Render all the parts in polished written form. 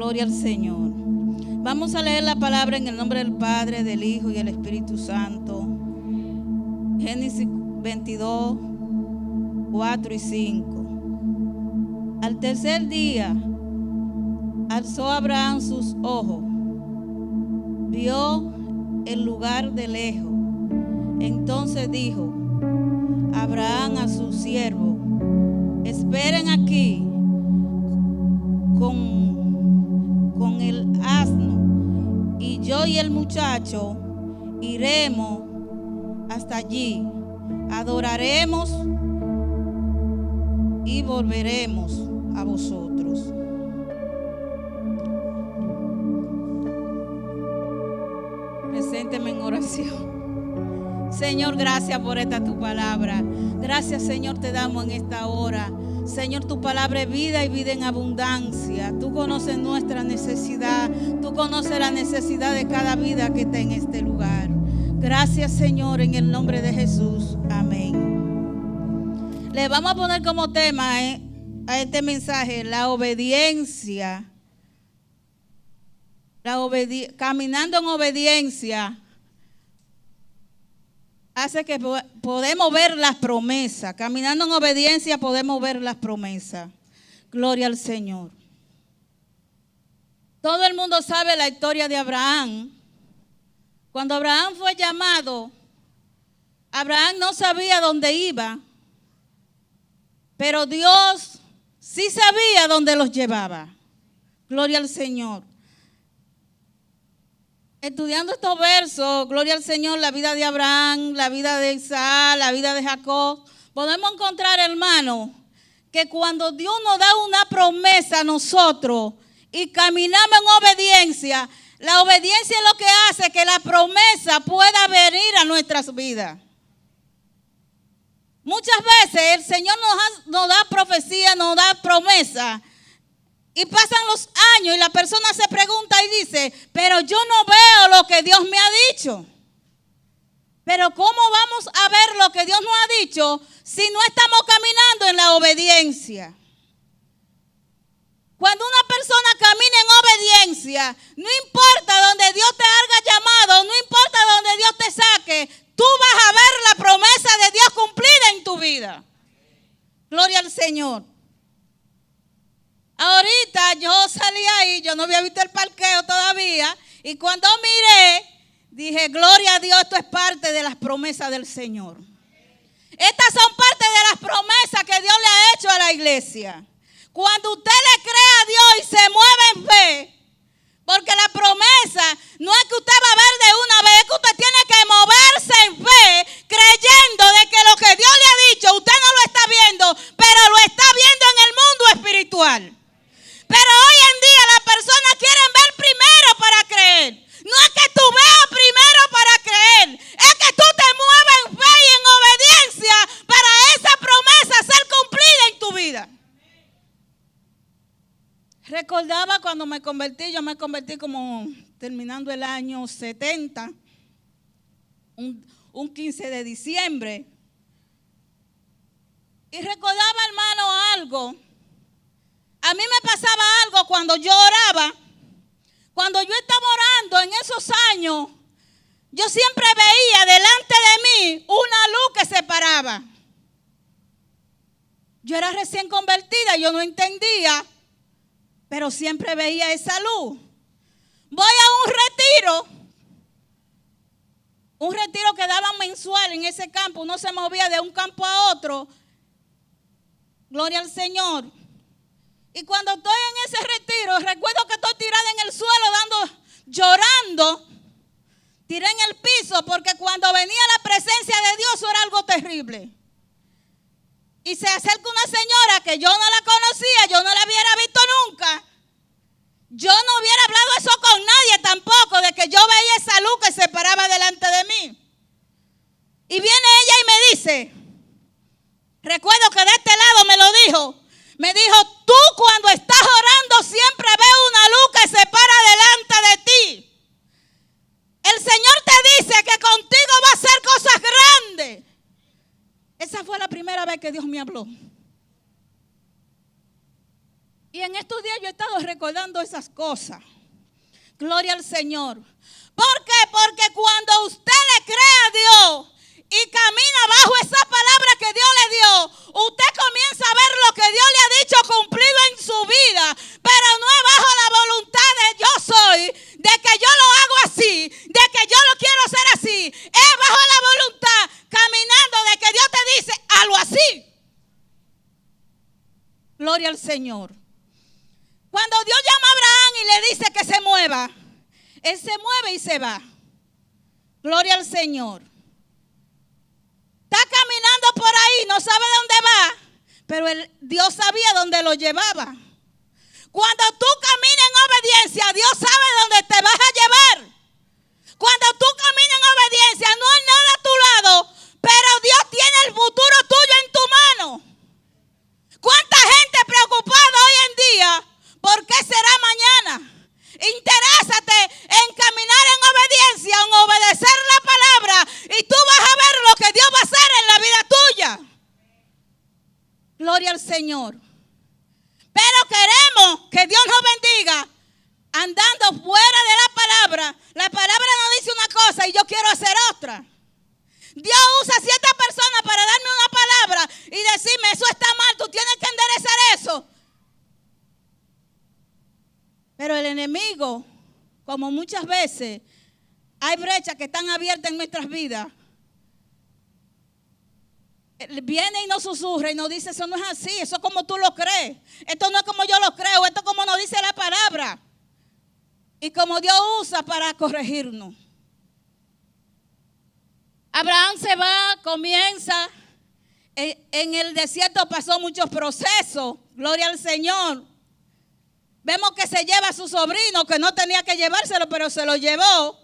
Gloria al Señor. Vamos a leer la palabra en el nombre del Padre, del Hijo y del Espíritu Santo. Génesis 22, 4 y 5. Al tercer día alzó Abraham sus ojos, vio el lugar de lejos. Entonces dijo Abraham a su siervo: esperen aquí con el asno, y yo y el muchacho iremos hasta allí, adoraremos y volveremos a vosotros. Presénteme en oración. Señor, gracias por esta tu palabra. Gracias, Señor, te damos en esta hora. Señor, tu palabra es vida y vida en abundancia. Tú conoces nuestra necesidad. Tú conoces la necesidad de cada vida que está en este lugar. Gracias, Señor, en el nombre de Jesús. Amén. Le vamos a poner como tema a este mensaje la obediencia. Caminando en obediencia hace que podemos ver las promesas. Caminando en obediencia podemos ver las promesas. Gloria al Señor. Todo el mundo sabe la historia de Abraham. Cuando Abraham fue llamado, Abraham no sabía dónde iba, pero Dios sí sabía dónde los llevaba. Gloria al Señor. Estudiando estos versos, gloria al Señor, la vida de Abraham, la vida de Isaac, la vida de Jacob, podemos encontrar, hermano, que cuando Dios nos da una promesa a nosotros y caminamos en obediencia, la obediencia es lo que hace que la promesa pueda venir a nuestras vidas. Muchas veces el Señor nos da profecía, nos da promesa. Y pasan los años y la persona se pregunta y dice: pero yo no veo lo que Dios me ha dicho. Pero ¿cómo vamos a ver lo que Dios nos ha dicho si no estamos caminando en la obediencia? Cuando una persona camina en obediencia, no importa donde Dios te haya llamado, no importa donde Dios te saque, tú vas a ver la promesa de Dios cumplida en tu vida. Gloria al Señor. Ahorita yo salí ahí, yo no había visto el parqueo todavía, y cuando miré, dije: gloria a Dios, esto es parte de las promesas del Señor. Estas son parte de las promesas que Dios le ha hecho a la iglesia. Cuando usted le cree a Dios y se mueve en fe, porque la promesa no es que usted va a ver de una vez, es que usted tiene que moverse en fe, creyendo de que lo que Dios le ha dicho, usted no lo está viendo, pero lo está viendo en el mundo espiritual. Pero hoy en día las personas quieren ver primero para creer. No es que tú veas primero para creer, es que tú te muevas en fe y en obediencia para esa promesa ser cumplida en tu vida. Recordaba cuando me convertí, yo me convertí como terminando el año 70, un 15 de diciembre. Y recordaba, hermano, algo. A mí me pasaba algo cuando yo oraba. Cuando yo estaba orando en esos años, yo siempre veía delante de mí una luz que se paraba. Yo era recién convertida, yo no entendía, pero siempre veía esa luz. Voy a un retiro que daban mensual en ese campo. Uno se movía de un campo a otro. Gloria al Señor. Y cuando estoy en ese retiro, recuerdo que estoy tirada en el suelo llorando. Tiré en el piso porque cuando venía la presencia de Dios eso era algo terrible. Y se acerca una señora que yo no la conocía, yo no la hubiera visto nunca. Yo no hubiera hablado eso con nadie tampoco, de que yo veía esa luz que se paraba delante de mí. Y viene ella y me dice, recuerdo que de este lado me lo dijo, tú cuando estás orando siempre ves una luz que se para delante de ti. El Señor te dice que contigo va a hacer cosas grandes. Esa fue la primera vez que Dios me habló. Y en estos días yo he estado recordando esas cosas. Gloria al Señor. ¿Por qué? Porque cuando usted le cree a Dios y camina bajo esa palabra que Dios le dio, usted comienza a ver lo que Dios le ha dicho cumplido en su vida. Pero no es bajo la voluntad de yo soy, de que yo lo hago así, de que yo lo quiero hacer así. Es bajo la voluntad, caminando, de que Dios te dice, hazlo así. Gloria al Señor. Cuando Dios llama a Abraham y le dice que se mueva, él se mueve y se va. Gloria al Señor. Está caminando por ahí, no sabe dónde va, pero Dios sabía dónde lo llevaba. Cuando tú caminas en obediencia, Dios sabe dónde te vas a llevar. Cuando tú caminas en obediencia, no hay nada a tu lado, pero Dios tiene el futuro tuyo en tu mano. ¿Cuánta gente preocupada hoy en día? ¿Por qué será mañana? Interésate en caminar en obediencia, en obedecer la palabra, y tú vas a ver lo que Dios va a hacer en la vida tuya. Gloria al Señor. Pero queremos que Dios nos bendiga andando fuera de la palabra. La palabra nos dice una cosa y yo quiero hacer otra. Dios usa a cierta persona para darme una palabra y decirme, eso está mal, tú tienes que enderezar eso. Pero el enemigo, como muchas veces hay brechas que están abiertas en nuestras vidas, viene y nos susurra y nos dice, eso no es así, eso es como tú lo crees, esto no es como yo lo creo, esto es como nos dice la palabra. Y como Dios usa para corregirnos. Abraham se va, comienza, en el desierto pasó muchos procesos, gloria al Señor. Vemos que se lleva a su sobrino, que no tenía que llevárselo, pero se lo llevó.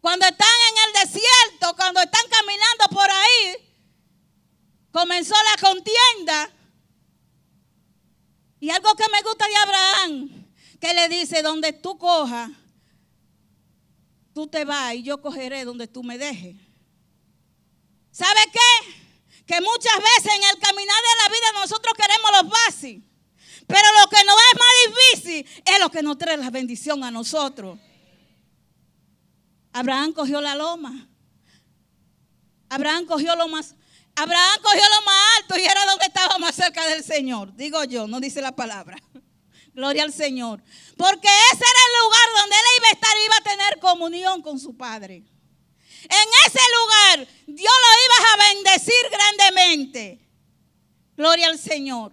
Cuando están en el desierto, cuando están caminando por ahí, comenzó la contienda. Y algo que me gusta de Abraham, que le dice, donde tú cojas, tú te vas y yo cogeré donde tú me dejes. ¿Sabe qué? Que muchas veces en el caminar de la vida nosotros queremos lo fácil. Pero lo que nos es más difícil es lo que nos trae la bendición a nosotros. Abraham cogió la loma. Abraham cogió lo más alto y era donde estaba más cerca del Señor. Digo yo, no dice la palabra. Gloria al Señor. Porque ese era el lugar donde él iba a estar, iba a tener comunión con su Padre. En ese lugar Dios lo iba a bendecir grandemente. Gloria al Señor.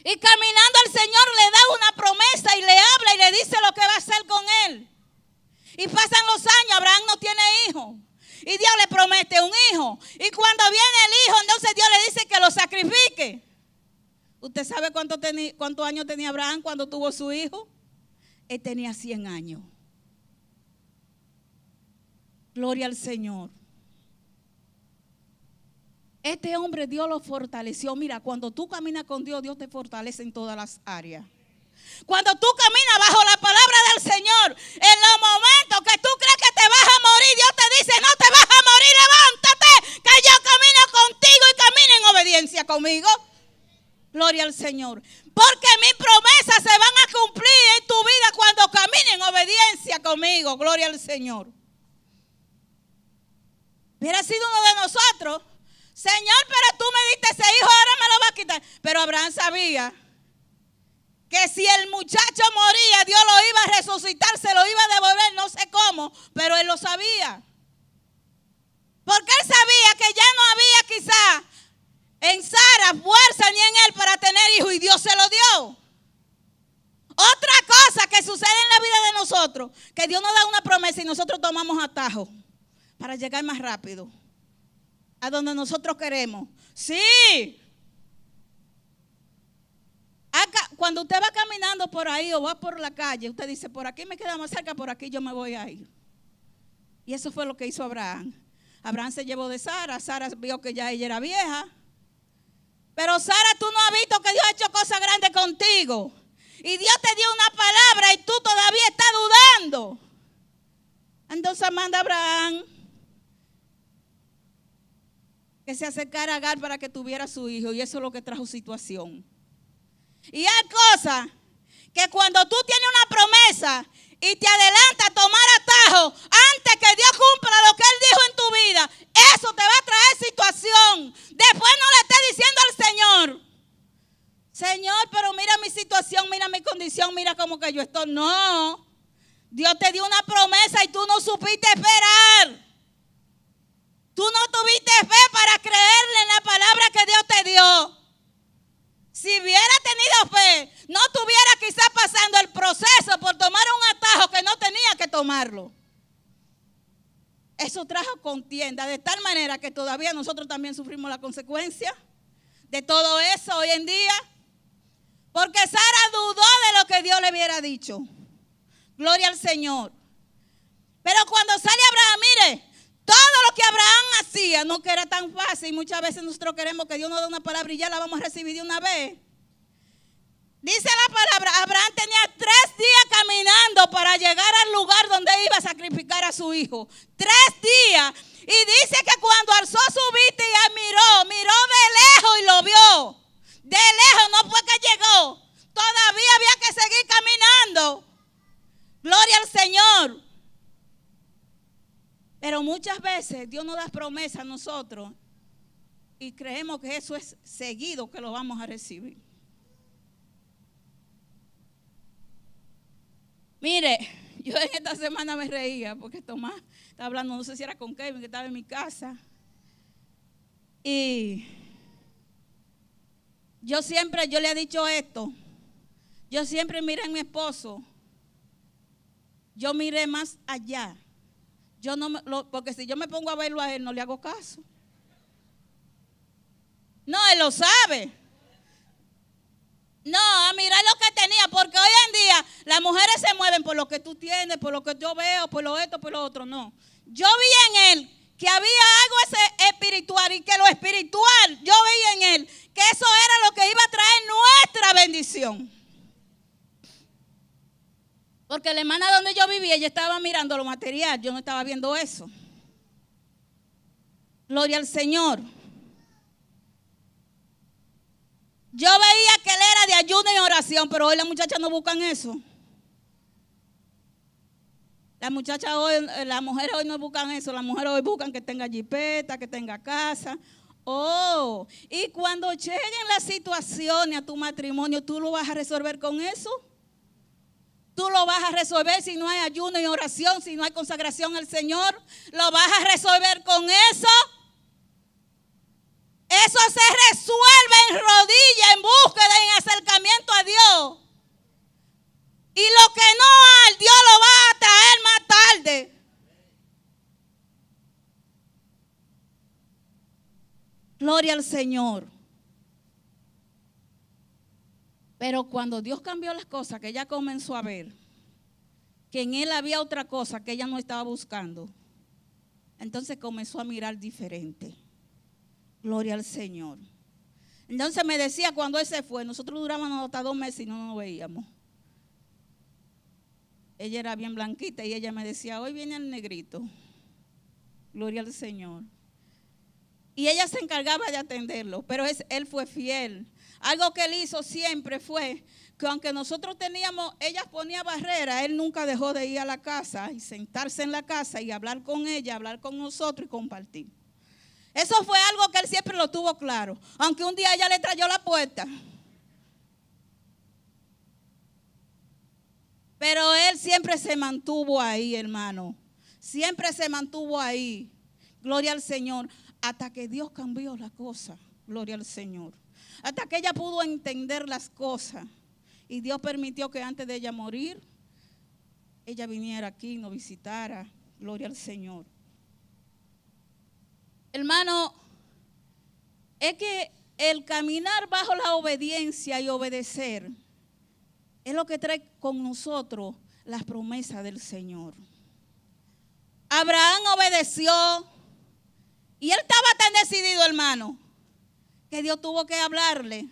Y caminando el Señor le da una promesa y le habla y le dice lo que va a hacer con él. Y pasan los años, Abraham no tiene hijo. Y Dios le promete un hijo. Y cuando viene el hijo, entonces Dios le dice que lo sacrifique. ¿Usted sabe cuántos años tenía Abraham cuando tuvo su hijo? Él tenía 100 años. Gloria al Señor. Este hombre Dios lo fortaleció. Mira, cuando tú caminas con Dios, Dios te fortalece en todas las áreas. Cuando tú caminas bajo la palabra del Señor, en los momentos que tú crees que te vas a morir, Dios te dice, no te vas a morir, levántate, que yo camino contigo y camina en obediencia conmigo. Gloria al Señor. Porque mis promesas se van a cumplir en tu vida cuando camines en obediencia conmigo. Gloria al Señor. Hubiera sido uno de nosotros. Señor, pero tú me diste ese hijo, ahora me lo vas a quitar. Pero Abraham sabía que si el muchacho moría, Dios lo iba a resucitar, se lo iba a devolver, no sé cómo, pero él lo sabía. Porque él sabía que ya no había quizá en Sara fuerza ni en él para tener hijos y Dios se lo dio. Otra cosa que sucede en la vida de nosotros, que Dios nos da una promesa y nosotros tomamos atajo para llegar más rápido a donde nosotros queremos. Sí. Acá, cuando usted va caminando por ahí o va por la calle, usted dice, por aquí me queda más cerca, por aquí yo me voy a ir. Y eso fue lo que hizo Abraham. Abraham se llevó de Sara. Sara vio que ya ella era vieja. Pero Sara, tú no has visto que Dios ha hecho cosas grandes contigo. Y Dios te dio una palabra y tú todavía estás dudando. Entonces manda a Abraham que se acercara a Agar para que tuviera su hijo, y eso es lo que trajo situación. Y hay cosas que cuando tú tienes una promesa y te adelantas a tomar atajo antes que Dios cumpla lo que Él dijo en tu vida, eso te va a traer situación. Después no le estés diciendo al Señor, Señor, pero mira mi situación, mira mi condición, mira cómo que yo estoy. No, Dios te dio una promesa y tú no supiste esperar. Tú no tuviste fe para creerle en la palabra que Dios te dio. Si hubiera tenido fe, no estuviera quizás pasando el proceso por tomar un atajo que no tenía que tomarlo. Eso trajo contienda, de tal manera que todavía nosotros también sufrimos la consecuencia de todo eso hoy en día. Porque Sara dudó de lo que Dios le hubiera dicho. Gloria al Señor. Pero cuando sale Abraham, mire, todo lo que Abraham hacía no que era tan fácil. Muchas veces nosotros queremos que Dios nos dé una palabra y ya la vamos a recibir de una vez. Dice la palabra, Abraham tenía 3 días caminando para llegar al lugar donde iba a sacrificar a su hijo. 3 días. Y dice que cuando alzó su vista y miró de lejos y lo vio. De lejos, no fue que llegó. Todavía había que seguir caminando. Gloria al Señor. Pero muchas veces Dios nos da promesas a nosotros y creemos que eso es seguido que lo vamos a recibir. Mire, yo en esta semana me reía porque Tomás estaba hablando, no sé si era con Kevin, que estaba en mi casa. Y yo le he dicho esto. Yo siempre miré en mi esposo. Yo miré más allá. Yo no porque si yo me pongo a verlo a él, no le hago caso. No, él lo sabe. No, a mirar lo que tenía, porque hoy en día las mujeres se mueven por lo que tú tienes, por lo que yo veo, por lo esto, por lo otro. No. Yo vi en él que había algo ese espiritual y que lo espiritual, yo vi en él que eso era lo que iba a traer nuestra bendición. Porque la hermana donde yo vivía, ella estaba mirando lo material, yo no estaba viendo eso. Gloria al Señor. Yo veía que él era de ayuno y oración, pero hoy las muchachas no buscan eso. Las mujeres hoy no buscan eso, las mujeres hoy buscan que tenga jipeta, que tenga casa. Oh, y cuando lleguen las situaciones a tu matrimonio, ¿tú lo vas a resolver con eso? Tú lo vas a resolver si no hay ayuno y oración, si no hay consagración al Señor. ¿Lo vas a resolver con eso? Eso se resuelve en rodillas, en búsqueda, en acercamiento a Dios. Y lo que no hay, Dios lo va a traer más tarde. Gloria al Señor. Pero cuando Dios cambió las cosas, que ella comenzó a ver que en él había otra cosa que ella no estaba buscando, entonces comenzó a mirar diferente. Gloria al Señor. Entonces me decía cuando él se fue, nosotros durábamos hasta 2 meses y no nos veíamos. Ella era bien blanquita y ella me decía, hoy viene el negrito. Gloria al Señor. Y ella se encargaba de atenderlo, pero él fue fiel. Algo que él hizo siempre fue que aunque nosotros teníamos, ella ponía barreras, él nunca dejó de ir a la casa y sentarse en la casa y hablar con ella, hablar con nosotros y compartir. Eso fue algo que él siempre lo tuvo claro. Aunque un día ella le trayó la puerta. Pero él siempre se mantuvo ahí, hermano. Siempre se mantuvo ahí. Gloria al Señor. Hasta que Dios cambió la cosa. Gloria al Señor. Hasta que ella pudo entender las cosas. Y Dios permitió que antes de ella morir, ella viniera aquí y nos visitara. Gloria al Señor. Hermano, es que el caminar bajo la obediencia y obedecer es lo que trae con nosotros las promesas del Señor. Abraham obedeció y él estaba tan decidido, hermano, que Dios tuvo que hablarle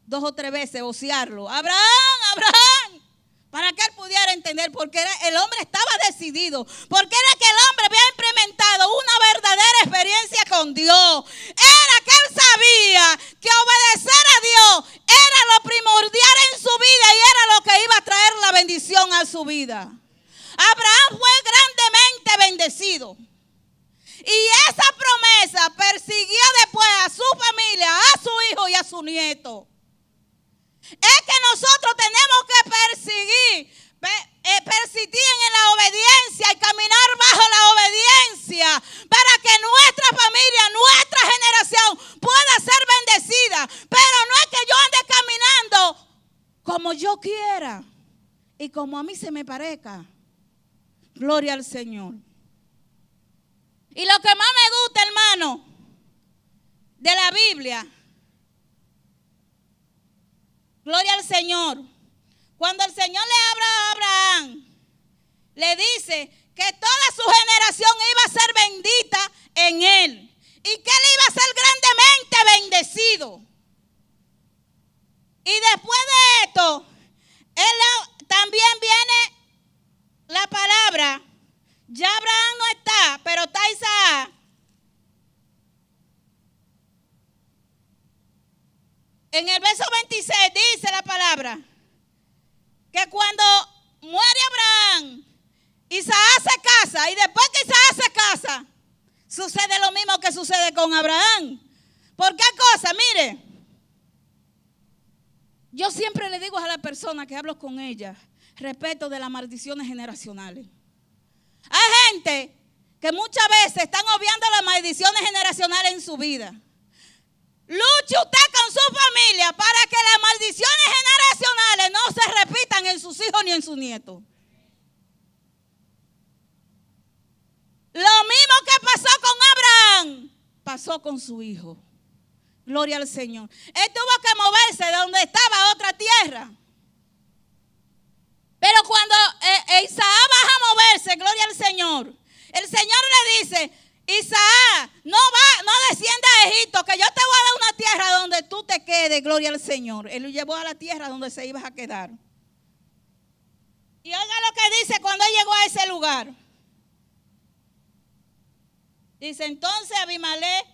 2 o 3 veces, vocearlo. Abraham, Abraham, para que él pudiera entender, porque el hombre estaba decidido, porque era que el hombre había implementado una verdadera experiencia con Dios. que obedecer a Dios era lo primordial en su vida y era lo que iba a traer la bendición a su vida. Abraham fue grandemente bendecido. Y esa promesa persiguió después a su familia, a su hijo y a su nieto. Es que nosotros tenemos que persistir en la obediencia y caminar bajo la obediencia para que nuestra familia, nuestra generación pueda ser bendecida. Pero no es que yo ande caminando como yo quiera y como a mí se me parezca. Gloria al Señor. Y lo que más me gusta, hermano, de la Biblia, gloria al Señor, cuando el Señor le habla a Abraham, le dice que toda su generación iba a ser bendita en él y que él iba a ser grandemente bendecido. Y después de esto, también viene la palabra. Ya Abraham no está, pero está Isaac. En el verso 26 dice la palabra que cuando muere Abraham, Isaac se casa, y después que Isaac se casa, sucede lo mismo que sucede con Abraham. ¿Por qué cosa? Mire, yo siempre le digo a la persona que hablo con ella respecto de las maldiciones generacionales. Hay gente que muchas veces están obviando las maldiciones generacionales en su vida. Luche usted con su familia para que las maldiciones generacionales no se repitan en sus hijos ni en sus nietos. Lo mismo que pasó con Abraham, pasó con su hijo. Gloria al Señor. Él tuvo que moverse de donde estaba a otra tierra. Pero cuando Isaac va a moverse, gloria al Señor, el Señor le dice: Isaac, no descienda a Egipto, que yo te voy a dar una tierra donde tú te quedes, gloria al Señor. Él lo llevó a la tierra donde se iba a quedar. Y oiga lo que dice cuando él llegó a ese lugar. Dice: entonces Abimelech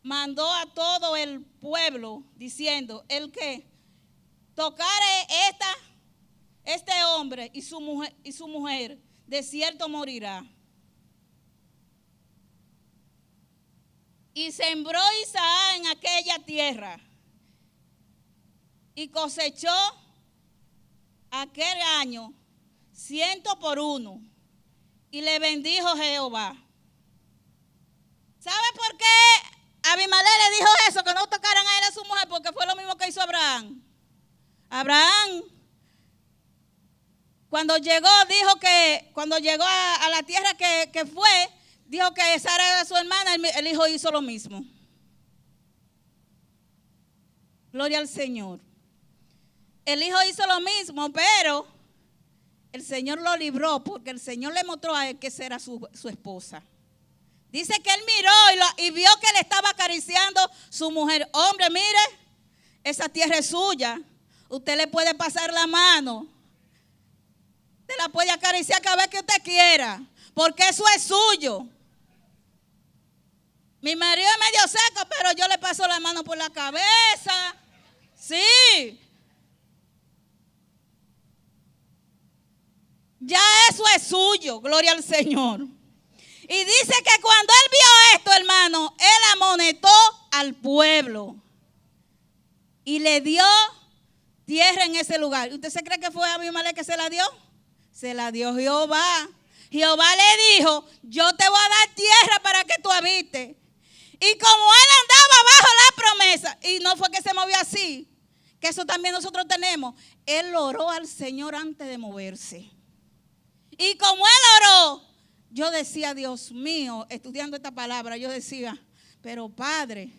mandó a todo el pueblo diciendo: el que tocare este hombre y su mujer, de cierto morirá. Y sembró Isaac en aquella tierra y cosechó aquel año 100 por 1 y le bendijo Jehová. ¿Sabe por qué Abimelech le dijo eso? Que no tocaran a él a su mujer, porque fue lo mismo que hizo Abraham. Abraham, cuando llegó, dijo que cuando llegó a la tierra que fue, dijo que Sara era su hermana, el hijo hizo lo mismo. Gloria al Señor. El hijo hizo lo mismo, pero el Señor lo libró porque el Señor le mostró a él que esa era su esposa. Dice que él miró y vio que le estaba acariciando su mujer. Hombre, mire, esa tierra es suya. Usted le puede pasar la mano. Usted la puede acariciar cada vez que usted quiera, porque eso es suyo. Mi marido es medio seco, pero yo le paso la mano por la cabeza. Sí. Ya eso es suyo, gloria al Señor. Y dice que cuando él vio esto, hermano, él amonestó al pueblo y le dio tierra en ese lugar. ¿Usted se cree que fue a Abimelech que se la dio? Se la dio Jehová. Jehová le dijo: yo te voy a dar tierra para que tú habites. Y como él andaba bajo la promesa, y no fue que se movió así, que eso también nosotros tenemos, él oró al Señor antes de moverse. Y como él oró, yo decía: Dios mío, estudiando esta palabra, yo decía: pero Padre,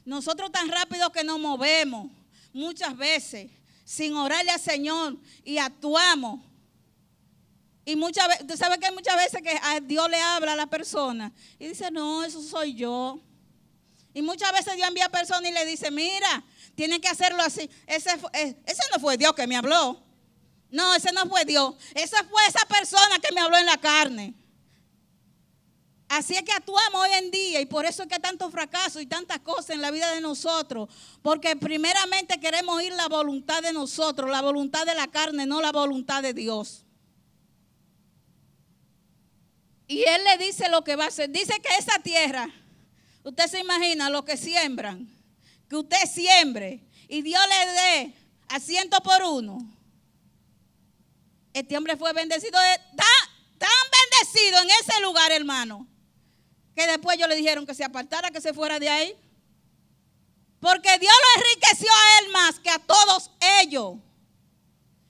nosotros tan rápido que nos movemos muchas veces sin orarle al Señor y actuamos. Y muchas veces, tú sabes que hay muchas veces que a Dios le habla a la persona y dice: no, eso soy yo. Y muchas veces Dios envía a personas y le dice: mira, tienen que hacerlo así. Ese no fue Dios que me habló. No, ese no fue Dios. Esa fue esa persona que me habló en la carne. Así es que actuamos hoy en día y por eso es que hay tanto fracaso y tantas cosas en la vida de nosotros. Porque primeramente queremos oír la voluntad de nosotros, la voluntad de la carne, no la voluntad de Dios. Y Él le dice lo que va a hacer. Dice que esa tierra, usted se imagina lo que siembran, que usted siembre y Dios le dé a 100 por 1. Este hombre fue bendecido, tan bendecido en ese lugar, hermano, que después ellos le dijeron que se apartara, que se fuera de ahí. Porque Dios lo enriqueció a él más que a todos ellos.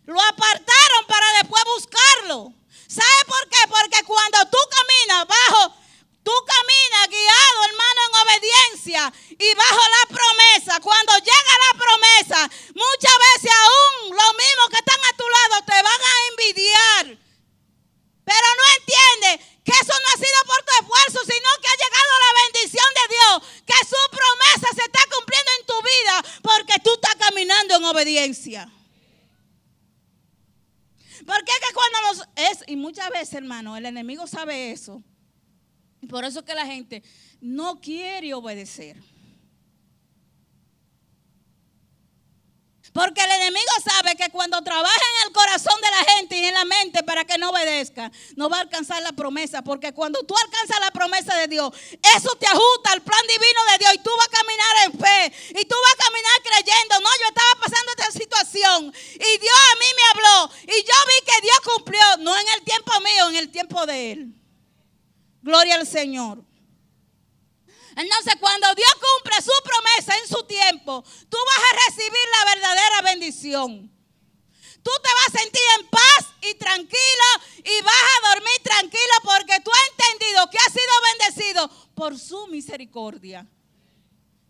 Lo apartaron para después buscarlo. ¿Sabe por qué? Porque cuando tú caminas tú caminas guiado, hermano, en obediencia y bajo la promesa. Cuando llega la promesa, muchas veces aún los mismos que están a tu lado te van a envidiar. Pero no entiende que eso no ha sido por tu esfuerzo, sino que ha llegado la bendición de Dios, que su promesa se está cumpliendo en tu vida porque tú estás caminando en obediencia. Porque es que cuando y muchas veces, hermano, el enemigo sabe eso. Y por eso es que la gente no quiere obedecer. Porque el enemigo sabe que cuando trabaja en el corazón de la gente y en la mente para que no obedezca, no va a alcanzar la promesa. Porque cuando tú alcanzas la promesa de Dios, eso te ajusta al plan divino de Dios y tú vas a caminar en fe. Y tú vas a caminar creyendo. No, yo estaba pasando esta situación y Dios a mí me habló y yo vi que Dios cumplió. No en el tiempo mío, en el tiempo de Él. Gloria al Señor. Entonces, cuando Dios cumple su promesa en su tiempo, tú vas a recibir la verdadera bendición. Tú te vas a sentir en paz y tranquilo y vas a dormir tranquilo porque tú has entendido que has sido bendecido por su misericordia.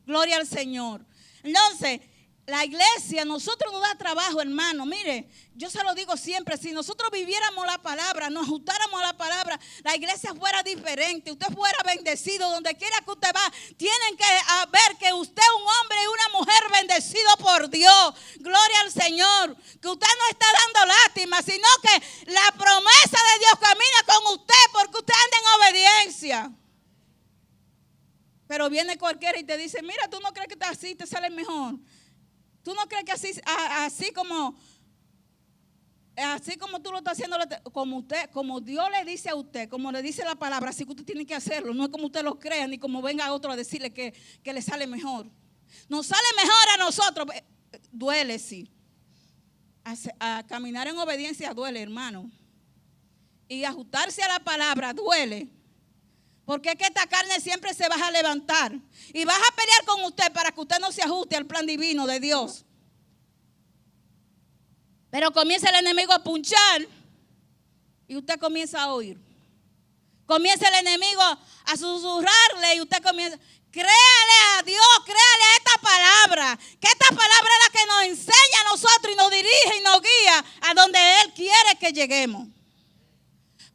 Gloria al Señor. Entonces, la iglesia, nosotros nos da trabajo, hermano. Mire, yo se lo digo siempre, si nosotros viviéramos la palabra, nos ajustáramos a la palabra, la iglesia fuera diferente, usted fuera bendecido, donde quiera que usted va, tienen que ver que usted es un hombre y una mujer bendecido por Dios. Gloria al Señor, que usted no está dando lástima, sino que la promesa de Dios camina con usted porque usted anda en obediencia. Pero viene cualquiera y te dice, mira, tú no crees que así te sale mejor. ¿Tú no crees que así como tú lo estás haciendo, como Dios le dice a usted, como le dice la palabra, así que usted tiene que hacerlo? No es como usted lo crea, ni como venga otro a decirle que le sale mejor. Nos sale mejor a nosotros. Duele, sí. A caminar en obediencia duele, hermano. Y ajustarse a la palabra duele. Porque es que esta carne siempre se va a levantar. Y vas a pelear con usted para que usted no se ajuste al plan divino de Dios. Pero comienza el enemigo a punchar. Y usted comienza a oír. Comienza el enemigo a susurrarle. Y usted comienza. Créale a Dios, créale a esta palabra. Que esta palabra es la que nos enseña a nosotros y nos dirige y nos guía a donde Él quiere que lleguemos.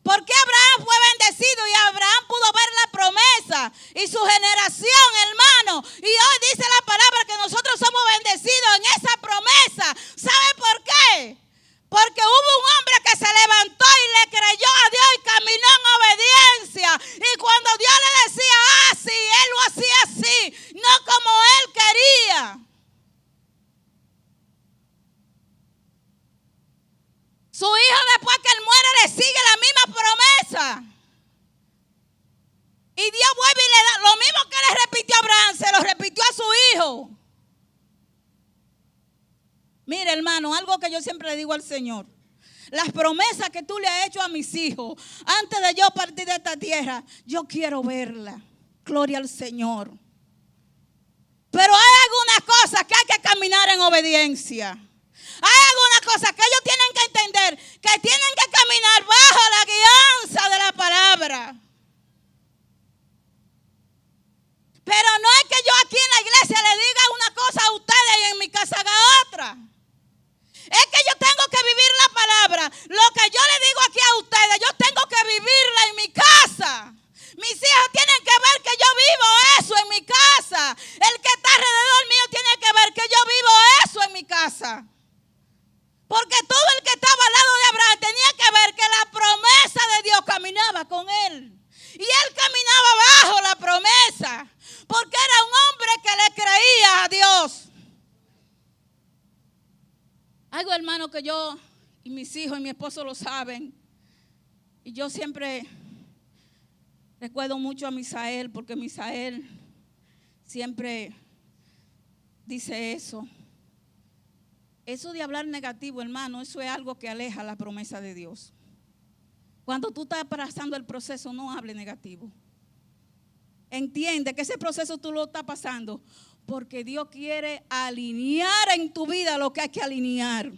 Porque Abraham fue bendecido y Abraham pudo ver la promesa y su generación, hermano. Y hoy dice la palabra que nosotros somos bendecidos en esa promesa. ¿Sabe por qué? Porque hubo un hombre que se levantó y le creyó a Dios y caminó en obediencia. Y cuando Dios le decía así, él lo hacía así, no como él quería. Su hijo, después que él muere, le sigue la misma promesa. Y Dios vuelve y le da lo mismo que le repitió a Abraham, se lo repitió a su hijo. Mire, hermano, algo que yo siempre le digo al Señor. Las promesas que tú le has hecho a mis hijos, antes de yo partir de esta tierra, yo quiero verla. Gloria al Señor. Pero hay algunas cosas que hay que caminar en obediencia. Hay algunas cosas que ellos tienen que entender, que tienen que caminar bajo la guianza de la palabra. Pero no es que yo aquí en la iglesia le diga una cosa a ustedes y en mi casa haga otra. Es que yo tengo que vivir la palabra. Lo que yo le digo aquí a ustedes, yo tengo que vivirla en mi casa. Mis hijos tienen que ver que yo vivo eso en mi casa. El que está alrededor mío tiene que ver que yo vivo eso en mi casa. Porque todo el que estaba al lado de Abraham tenía que ver que la promesa de Dios caminaba con él. Y él caminaba que yo y mis hijos y mi esposo lo saben. Y yo siempre recuerdo mucho a Misael, porque Misael siempre dice eso. Eso de hablar negativo, hermano, eso es algo que aleja la promesa de Dios. Cuando tú estás pasando el proceso, no hable negativo. Entiende que ese proceso tú lo estás pasando porque Dios quiere alinear en tu vida lo que hay que alinear.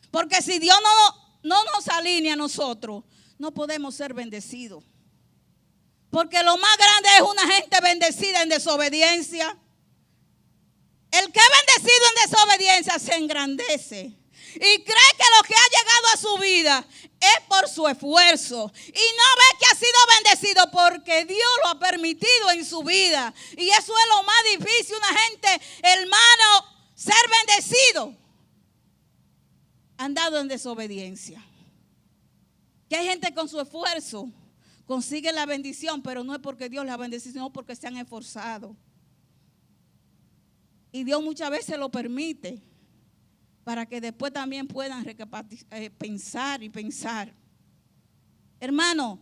Porque si Dios no nos alinea a nosotros, no podemos ser bendecidos. Porque lo más grande es una gente bendecida en desobediencia. El que es bendecido en desobediencia se engrandece y cree que lo que ha llegado a su vida es por su esfuerzo. Y no ve que ha sido bendecido porque Dios lo ha permitido en su vida. Y eso es lo más difícil, una gente, hermano, ser bendecido andado en desobediencia. Que hay gente con su esfuerzo consigue la bendición, pero no es porque Dios la ha bendecido, sino porque se han esforzado. Y Dios muchas veces lo permite para que después también puedan pensar y pensar. Hermano,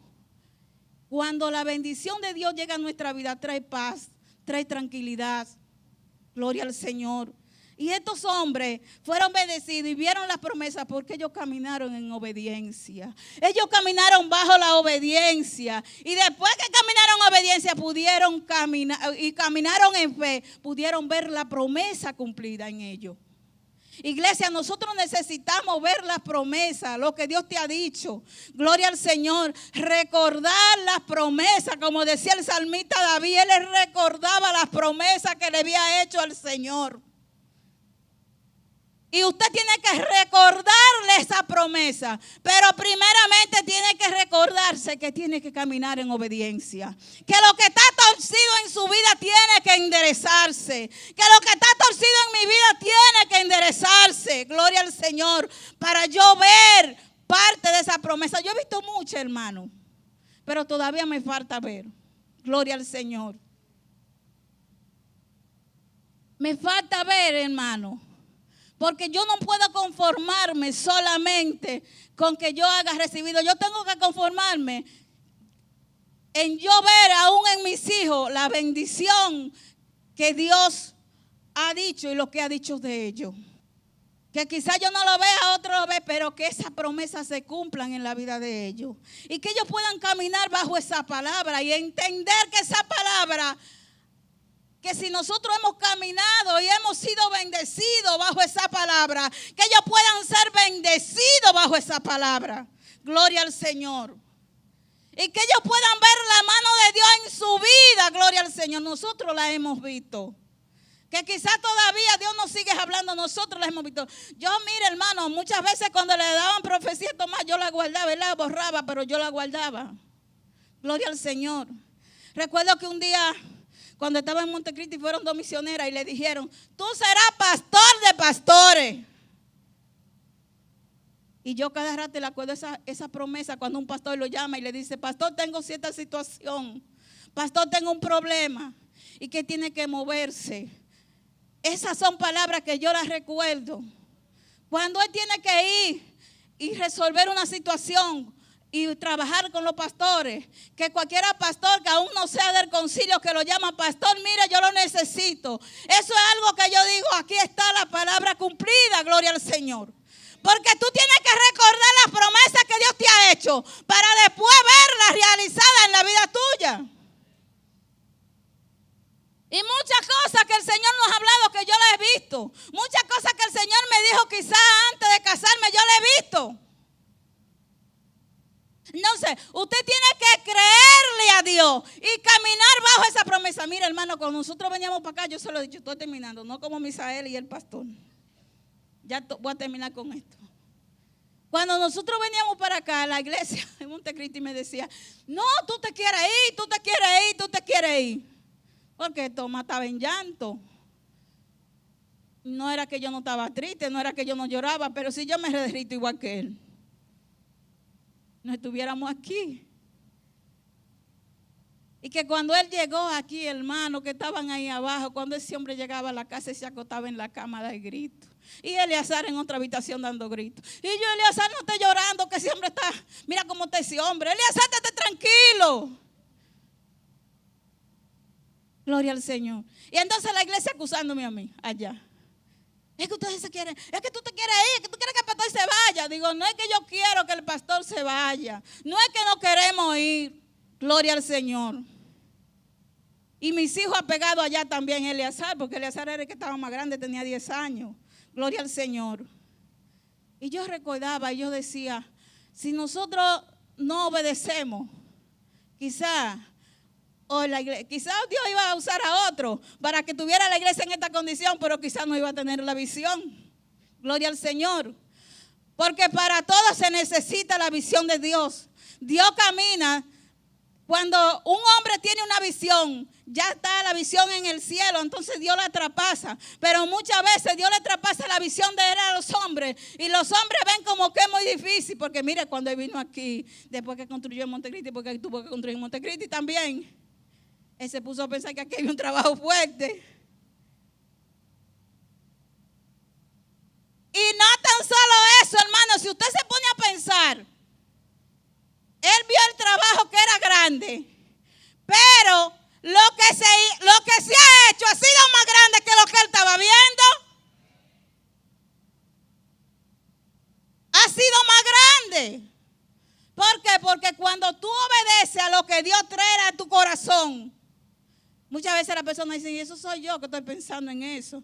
cuando la bendición de Dios llega a nuestra vida, trae paz, trae tranquilidad. Gloria al Señor. Y estos hombres fueron bendecidos y vieron las promesas porque ellos caminaron en obediencia. Ellos caminaron bajo la obediencia. Y después que caminaron en obediencia, pudieron caminar y caminaron en fe, pudieron ver la promesa cumplida en ellos. Iglesia, nosotros necesitamos ver las promesas, lo que Dios te ha dicho. Gloria al Señor. Recordar las promesas, como decía el salmista David, él recordaba las promesas que le había hecho al Señor. Y usted tiene que recordarle esa promesa. Pero primeramente tiene que recordarse que tiene que caminar en obediencia. Que lo que está torcido en su vida tiene que enderezarse. Que lo que está torcido en mi vida tiene que enderezarse. Gloria al Señor. Para yo ver parte de esa promesa. Yo he visto mucho, hermano. Pero todavía me falta ver. Gloria al Señor. Me falta ver, hermano. Porque yo no puedo conformarme solamente con que yo haya recibido. Yo tengo que conformarme en yo ver aún en mis hijos la bendición que Dios ha dicho y lo que ha dicho de ellos. Que quizás yo no lo vea, otro lo ve, pero que esas promesas se cumplan en la vida de ellos. Y que ellos puedan caminar bajo esa palabra y entender que esa palabra, que si nosotros hemos caminado y hemos sido bendecidos bajo esa palabra, que ellos puedan ser bendecidos bajo esa palabra. Gloria al Señor. Y que ellos puedan ver la mano de Dios en su vida. Gloria al Señor. Nosotros la hemos visto. Que quizás todavía Dios nos sigue hablando, nosotros la hemos visto. Yo, mire, hermano, muchas veces cuando le daban profecía, Tomás, yo la guardaba, él la borraba, pero yo la guardaba. Gloria al Señor. Recuerdo que un día, cuando estaba en Montecristi, fueron dos misioneras y le dijeron, tú serás pastor de pastores. Y yo cada rato le acuerdo esa promesa cuando un pastor lo llama y le dice, pastor, tengo cierta situación. Pastor, tengo un problema. Y que tiene que moverse. Esas son palabras que yo las recuerdo. Cuando él tiene que ir y resolver una situación y trabajar con los pastores, que cualquiera pastor que aún no sea del concilio, que lo llama pastor, mire, yo lo necesito. Eso es algo que yo digo, aquí está la palabra cumplida, gloria al Señor. Porque tú tienes que recordar las promesas que Dios te ha hecho para después verlas realizadas en la vida tuya. Y muchas cosas que el Señor nos ha hablado que yo las he visto. Muchas cosas que el Señor me dijo quizás antes de casarme, yo las he visto. Entonces, usted tiene que creerle a Dios y caminar bajo esa promesa. Mira, hermano, cuando nosotros veníamos para acá, yo se lo he dicho, estoy terminando, no como Misael y el pastor. Ya voy a terminar con esto. Cuando nosotros veníamos para acá, a la iglesia en Montecristi me decía, no, tú te quieres ir, tú te quieres ir, tú te quieres ir. Porque Tomás estaba en llanto. No era que yo no estaba triste, no era que yo no lloraba, pero sí yo me derrito igual que él. No estuviéramos aquí. Y que cuando él llegó aquí, hermano, que estaban ahí abajo, cuando ese hombre llegaba a la casa y se acostaba en la cama de grito. Y Eleazar en otra habitación dando gritos. Y yo, Eleazar, no esté llorando, que ese hombre está, mira cómo está ese hombre. Eleazar, estate tranquilo. Gloria al Señor. Y entonces la iglesia acusándome a mí allá. Es que ustedes se quieren, es que tú te quieres ir, que tú quieres que el pastor se vaya. Digo, no es que yo quiero que el pastor se vaya. No es que no queremos ir. Gloria al Señor. Y mis hijos apegados allá también, Eleazar, porque Eleazar era el que estaba más grande, tenía 10 años. Gloria al Señor. Y yo recordaba, y yo decía, si nosotros no obedecemos, quizás Dios iba a usar a otro para que tuviera la iglesia en esta condición, pero quizás no iba a tener la visión. Gloria al Señor. Porque para todo se necesita la visión de Dios. Dios camina. Cuando un hombre tiene una visión, ya está la visión en el cielo, entonces Dios la traspasa. Pero muchas veces Dios le traspasa la visión de él a los hombres. Y los hombres ven como que es muy difícil. Porque mire, cuando él vino aquí, después que construyó en Montecristi, porque él tuvo que construir en Montecristi también, él se puso a pensar que aquí había un trabajo fuerte. Y no tan solo eso, hermano, si usted se pone a pensar, él vio el trabajo que era grande, pero lo que se ha hecho ha sido más grande que lo que él estaba viendo. Ha sido más grande. ¿Por qué? Porque cuando tú obedeces a lo que Dios trae a tu corazón, muchas veces la persona dice, y eso soy yo que estoy pensando en eso.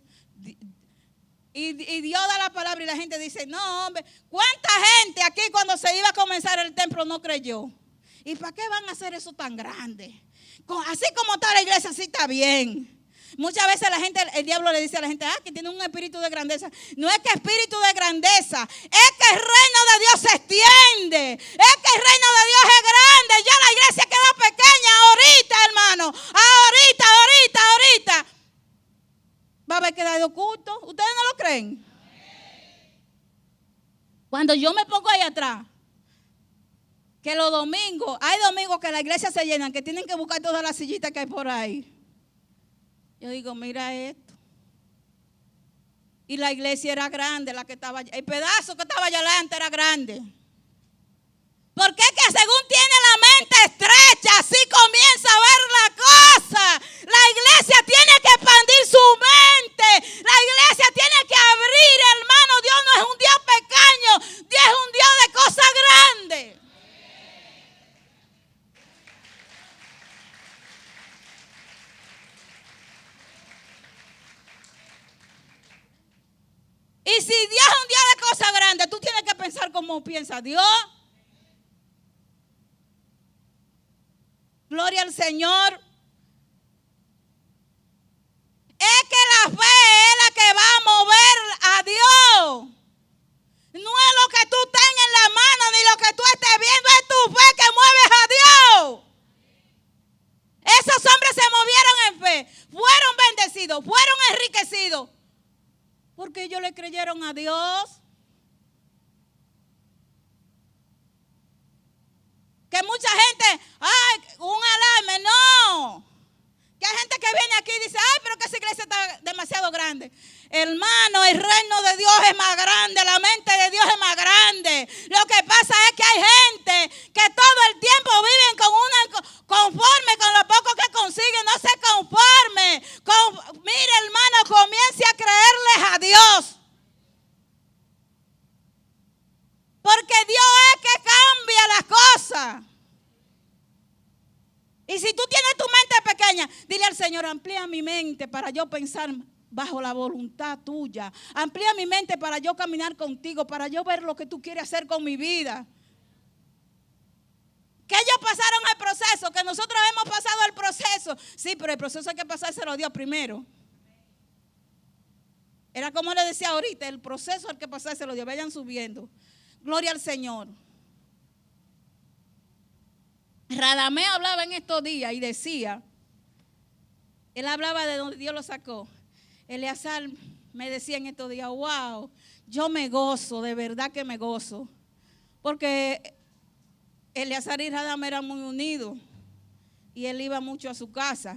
Y Dios da la palabra y la gente dice, no, hombre, ¿cuánta gente aquí cuando se iba a comenzar el templo no creyó? ¿Y para qué van a hacer eso tan grande? Así como está la iglesia, así está bien. Muchas veces la gente, el diablo le dice a la gente, que tiene un espíritu de grandeza. No es que espíritu de grandeza, es que el reino de Dios se extiende. Es que el reino de Dios es grande. Ya la iglesia queda pequeña ahorita, hermano. Ahorita. Va a haber quedado oculto. ¿Ustedes no lo creen? Cuando yo me pongo ahí atrás, que los domingos, hay domingos que la iglesia se llenan, que tienen que buscar todas las sillitas que hay por ahí. Yo digo, mira esto. Y la iglesia era grande, la que estaba, el pedazo que estaba allá adelante era grande. Porque es que según tiene la mente estrecha, así comienza a ver la cosa. La iglesia tiene que expandir su mente. La iglesia tiene que abrir, hermano. Dios no es un Dios pequeño. Dios es un Dios de cosas grandes. Y si Dios es un Dios de cosas grandes, tú tienes que pensar como piensa Dios. Gloria al Señor. Es que la fe es la que va a mover a Dios. No es lo que tú tengas en la mano ni lo que tú estés viendo, es tu fe que mueves a Dios. Esos hombres se movieron en fe, fueron bendecidos, fueron enriquecidos, porque ellos le creyeron a Dios. Que mucha gente, un alarme, no. Que hay gente que viene aquí y dice, pero que esa iglesia está demasiado grande. Hermano, el reino de Dios es más grande, la mente de Dios es más grande. Lo que pasa es que hay gente que todo el tiempo viven conforme con lo poco que consiguen, no se conforme. Mire, hermano, comience a creerles a Dios. Porque Dios es que cambia las cosas. Y si tú tienes tu mente pequeña, dile al Señor, amplía mi mente para yo pensar bajo la voluntad tuya. Amplía mi mente para yo caminar contigo, para yo ver lo que tú quieres hacer con mi vida. Que ellos pasaron el proceso, que nosotros hemos pasado el proceso. Sí, pero el proceso hay que pasárselo a Dios primero. Era como le decía ahorita, el proceso hay que pasárselo a Dios. Vayan subiendo. Gloria al Señor. Radamés hablaba en estos días y decía, él hablaba de donde Dios lo sacó. Eleazar me decía en estos días, wow, yo me gozo, de verdad que me gozo. Porque Eleazar y Radamés eran muy unidos y él iba mucho a su casa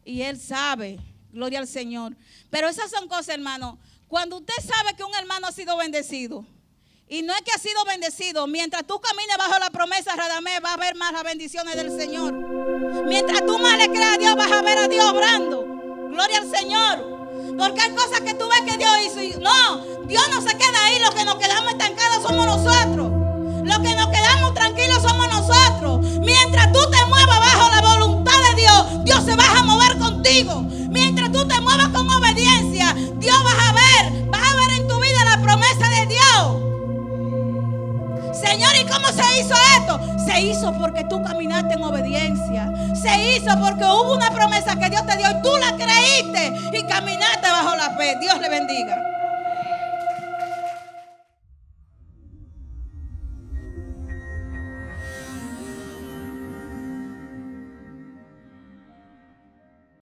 y él sabe, gloria al Señor. Pero esas son cosas, hermano, Cuando usted sabe que un hermano ha sido bendecido, y no es que ha sido bendecido, mientras tú camines bajo la promesa Radamés, vas a ver más las bendiciones del Señor. Mientras tú más le creas a Dios, vas a ver a Dios obrando. Gloria al Señor. Porque hay cosas que tú ves que Dios hizo y no, Dios no se queda ahí. Los que nos quedamos estancados somos nosotros. Los que nos quedamos tranquilos somos nosotros. Mientras tú te muevas bajo la voluntad de Dios, Dios se va a mover contigo. Mientras tú te muevas con obediencia, Dios vas a ver en tu vida la promesa de Dios. Señor, ¿y cómo se hizo esto? Se hizo porque tú caminaste en obediencia. Se hizo porque hubo una promesa que Dios te dio y tú la creíste y caminaste bajo la fe. Dios le bendiga.